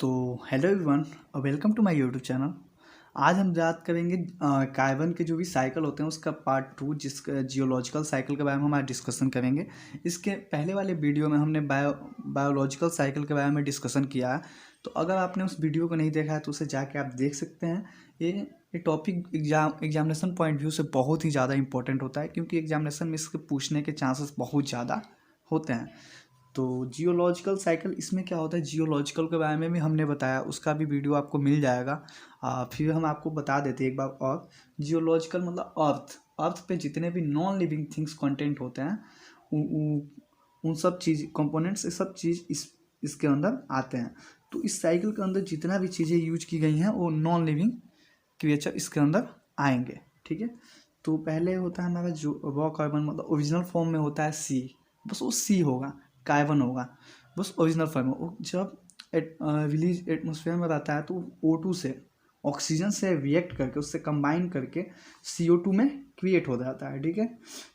तो hello everyone, welcome to my YouTube channel. आज हम बात करेंगे कार्बन के जो भी साइकिल होते हैं उसका पार्ट 2, जिसका जियोलॉजिकल साइकिल के बारे में हम आज डिस्कशन करेंगे। इसके पहले वाले वीडियो में हमने बायोलॉजिकल साइकिल के बारे में डिस्कशन किया है। तो अगर आपने उस वीडियो को नहीं देखा है तो उसे जाके आप देख सकते हैं। ये टॉपिक एग्जामिनेशन पॉइंट व्यू से बहुत ही ज़्यादा इंपॉर्टेंट होता है, क्योंकि एग्जामिनेशन में इसके पूछने के चांसेस बहुत ज़्यादा होते हैं। तो जियोलॉजिकल साइकिल, इसमें क्या होता है, जियोलॉजिकल के बारे में भी हमने बताया, उसका भी वीडियो आपको मिल जाएगा। फिर हम आपको बता देते हैं एक बार और। जियोलॉजिकल मतलब अर्थ पे जितने भी नॉन लिविंग थिंग्स कंटेंट होते हैं उन सब चीज़ कंपोनेंट्स, ये सब चीज़ इसके अंदर आते हैं। तो इस साइकिल के अंदर जितना भी चीज़ें यूज की गई हैं वो नॉन लिविंग क्रिएचर इसके अंदर आएंगे। ठीक है। तो पहले होता है हमारा जो रॉ कार्बन, मतलब ओरिजिनल फॉर्म में होता है सी, बस वो सी होगा, कार्बन होगा, बस ओरिजिनल फॉर्म में। वो जब रिलीज एटमॉस्फेयर में रहता है तो O2 से, ऑक्सीजन से रिएक्ट करके, उससे कंबाइन करके CO2 में क्रिएट हो जाता है। ठीक है।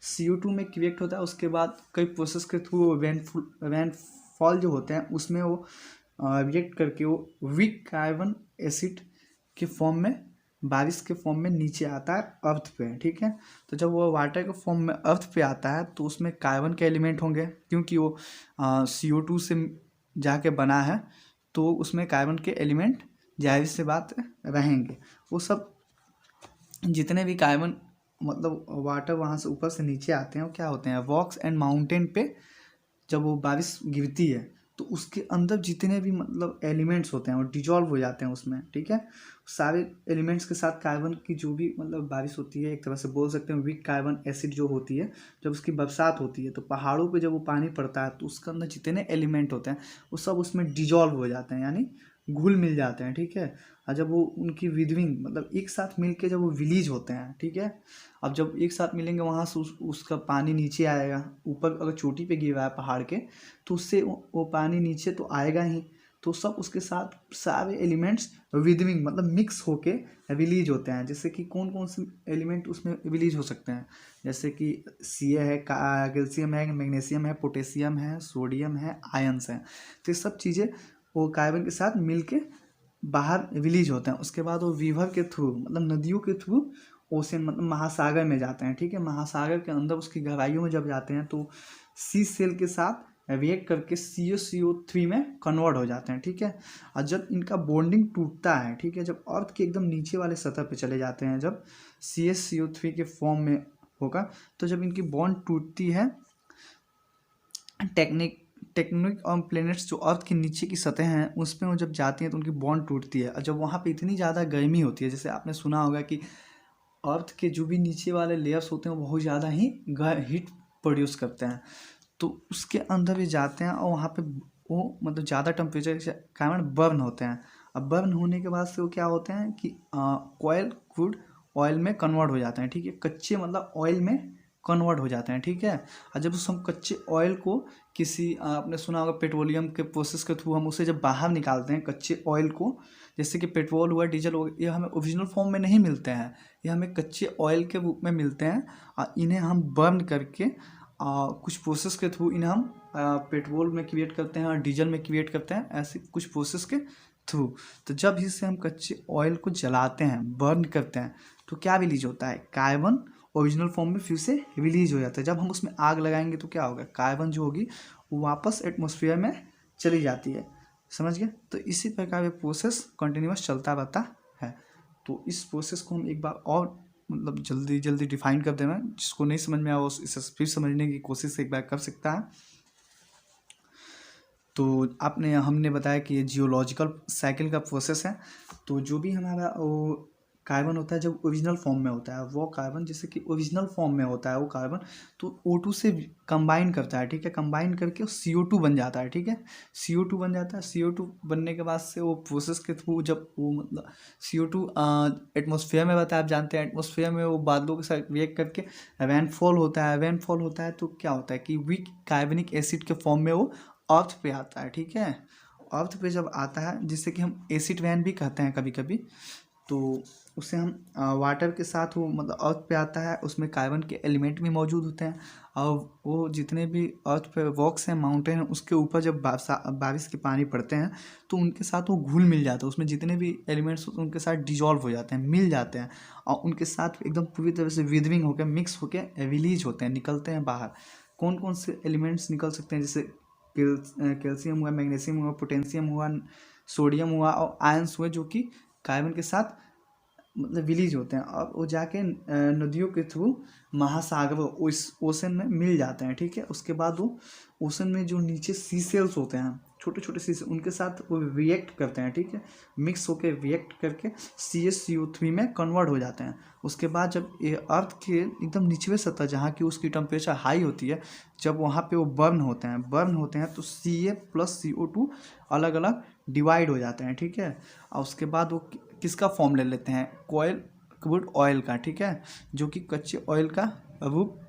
CO2 में क्रिएट होता है, उसके बाद कई प्रोसेस के थ्रू रेनफॉल जो होते हैं उसमें वो रिएक्ट करके वो वीक कार्बन एसिड के फॉर्म में, बारिश के फॉर्म में नीचे आता है अर्थ पे। ठीक है। तो जब वो वाटर के फॉर्म में अर्थ पे आता है तो उसमें कार्बन के एलिमेंट होंगे, क्योंकि वो CO2 से जाके बना है, तो उसमें कार्बन के एलिमेंट जाहिर सी बात रहेंगे। वो सब जितने भी कार्बन, मतलब वाटर वहाँ से ऊपर से नीचे आते हैं, वो क्या होते हैं, रॉक्स एंड माउंटेन पे जब वो बारिश गिरती है तो उसके अंदर जितने भी मतलब एलिमेंट्स होते हैं वो डिजॉल्व हो जाते हैं उसमें। ठीक है। सारे एलिमेंट्स के साथ कार्बन की जो भी मतलब बारिश होती है, एक तरह से बोल सकते हैं वीक कार्बन एसिड जो होती है, जब उसकी बरसात होती है तो पहाड़ों पे जब वो पानी पड़ता है तो उसके अंदर जितने एलिमेंट होते हैं वो सब उसमें डिजॉल्व हो जाते हैं, यानी घुल मिल जाते हैं। ठीक है। और जब वो उनकी विदविंग मतलब एक साथ मिल के जब वो रिलीज होते हैं, ठीक है, अब जब एक साथ मिलेंगे वहाँ से उसका पानी नीचे आएगा। ऊपर अगर चोटी पे गिर रहा है पहाड़ के तो उससे वो पानी नीचे तो आएगा ही, तो सब उसके साथ सारे एलिमेंट्स विदविंग मतलब मिक्स होके रिलीज होते हैं। जैसे कि कौन कौन से एलिमेंट उसमें रिलीज हो सकते हैं, जैसे कि Ca है, कैल्शियम है, मैग्नीशियम है, पोटेशियम है, सोडियम है, आयंस है। तो ये सब चीज़ें वो कार्बन के साथ मिल के बाहर रिलीज होते हैं। उसके बाद वो रिवर के थ्रू मतलब नदियों के थ्रू ओशन मतलब महासागर में जाते हैं। ठीक है। महासागर के अंदर उसकी गहराइयों में जब जाते हैं तो सी सेल के साथ रिएक्ट करके CO3 में कन्वर्ट हो जाते हैं। ठीक है। और जब इनका बॉन्डिंग टूटता है, ठीक है, जब अर्थ के एकदम नीचे वाले सतह पे चले जाते हैं, जब CaCO3 के फॉर्म में होगा, तो जब इनकी बॉन्ड टूटती है, टेक्टोनिक और प्लैनेट्स जो अर्थ के नीचे की सतह हैं उस पर वो जब जाती हैं तो उनकी बॉन्ड टूटती है। और जब वहाँ पे इतनी ज़्यादा गर्मी होती है, जैसे आपने सुना होगा कि अर्थ के जो भी नीचे वाले लेयर्स होते हैं वो बहुत ज़्यादा ही हीट प्रोड्यूस करते हैं, तो उसके अंदर भी जाते हैं और वहाँ पे वो मतलब ज़्यादा टेम्परेचर के कारण बर्न होते हैं। अब बर्न होने के बाद से वो क्या होते हैं कि ऑयल क्रूड ऑयल में कन्वर्ट हो जाते हैं। ठीक है। कच्चे मतलब ऑयल में कन्वर्ट हो जाते हैं। ठीक है। और जब उस हम कच्चे ऑयल को किसी आपने सुना होगा पेट्रोलियम के प्रोसेस के थ्रू हम उसे जब बाहर निकालते हैं कच्चे ऑयल को, जैसे कि पेट्रोल हुआ, डीजल हो गया, ये हमें ओरिजिनल फॉर्म में नहीं मिलते हैं, ये हमें कच्चे ऑयल के रूप में मिलते हैं। और इन्हें हम बर्न करके कुछ प्रोसेस के थ्रू इन्हें हम पेट्रोल में क्रिएट करते हैं और डीजल में क्रिएट करते हैं, ऐसे कुछ प्रोसेस के थ्रू। तो जब इससे हम कच्चे ऑयल को जलाते हैं, बर्न करते हैं, तो क्या रिलीज होता है, कार्बन ओरिजिनल फॉर्म में फिर से रिलीज हो जाता है। जब हम उसमें आग लगाएंगे तो क्या होगा, कार्बन जो होगी वो वापस एटमॉस्फेयर में चली जाती है। समझ गए। तो इसी प्रकार ये प्रोसेस कंटिन्यूस चलता रहता है। तो इस प्रोसेस को हम एक बार और मतलब जल्दी जल्दी डिफाइन कर देना, जिसको नहीं समझ में आया वो इसे फिर समझने की कोशिश एक बार कर सकता है। तो हमने बताया कि ये जियोलॉजिकल साइकिल का प्रोसेस है। तो जो भी हमारा वो कार्बन होता है जब ओरिजिनल फॉर्म में होता है, वो कार्बन जैसे कि ओरिजिनल फॉर्म में होता है वो कार्बन, तो O2 से कंबाइन करता है। ठीक है। कंबाइन करके CO2 बन जाता है। ठीक है। CO2 बन जाता है। CO2 बनने के बाद से वो प्रोसेस के थ्रू जब वो मतलब CO2 एटमॉस्फेयर में रहता है, आप जानते हैं एटमॉस्फेयर में वो बादलों के साथ रिएक्ट करके रेनफॉल होता है। रेनफॉल होता है तो क्या होता है कि वीक कार्बनिक एसिड के फॉर्म में वो अर्थ पे आता है। ठीक है। अर्थ पे जब आता है, जिससे कि हम एसिड रेन भी कहते हैं कभी कभी, तो उससे हम वाटर के साथ वो मतलब अर्थ पे आता है, उसमें कार्बन के एलिमेंट भी मौजूद होते हैं। और वो जितने भी अर्थ पे रॉक्स हैं, माउंटेन हैं, उसके ऊपर जब बारिश के पानी पड़ते हैं तो उनके साथ वो घुल मिल जाता है, उसमें जितने भी एलिमेंट्स होते हैं उनके साथ डिजॉल्व हो जाते हैं, मिल जाते हैं, और उनके साथ एकदम पूरी तरह से विदरिंग होकर मिक्स होकर रिलीज होते हैं, निकलते हैं बाहर। कौन कौन से एलिमेंट्स निकल सकते हैं, जैसे कैल्शियम हुआ, मैग्नीशियम हुआ, पोटेशियम हुआ, सोडियम हुआ और आयंस हुए, जो कि कार्बन के साथ मतलब रिलीज होते हैं और वो जाके नदियों के थ्रू महासागर उस ओशन में मिल जाते हैं। ठीक है, उसके बाद वो ओशन में जो नीचे सी सेल्स होते हैं, छोटे छोटे सी, उनके साथ वो रिएक्ट करते हैं। ठीक है, मिक्स होकर रिएक्ट करके CaCO3 में कन्वर्ट हो जाते हैं। उसके बाद जब ये अर्थ के एकदम निचले सतह जहाँ की उसकी टेम्परेचर हाई होती है, जब वहाँ पे वो बर्न होते हैं तो Ca+CO2 अलग अलग डिवाइड हो जाते हैं। ठीक है, और उसके बाद वो किसका फॉर्म ले लेते हैं, क्रूड ऑयल का। ठीक है, जो कि कच्चे ऑयल का रूप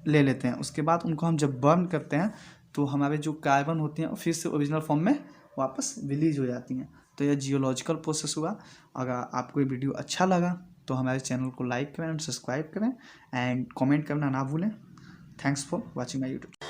ले लेते हैं। उसके बाद उनको हम जब बर्न करते हैं तो हमारे जो कार्बन होती हैं फिर से ओरिजिनल फॉर्म में वापस रिलीज हो जाती हैं। तो यह जियोलॉजिकल प्रोसेस हुआ। अगर आपको ये वीडियो अच्छा लगा तो हमारे चैनल को लाइक करें एंड सब्सक्राइब करें एंड कमेंट करना ना भूलें। Thanks for watching my YouTube.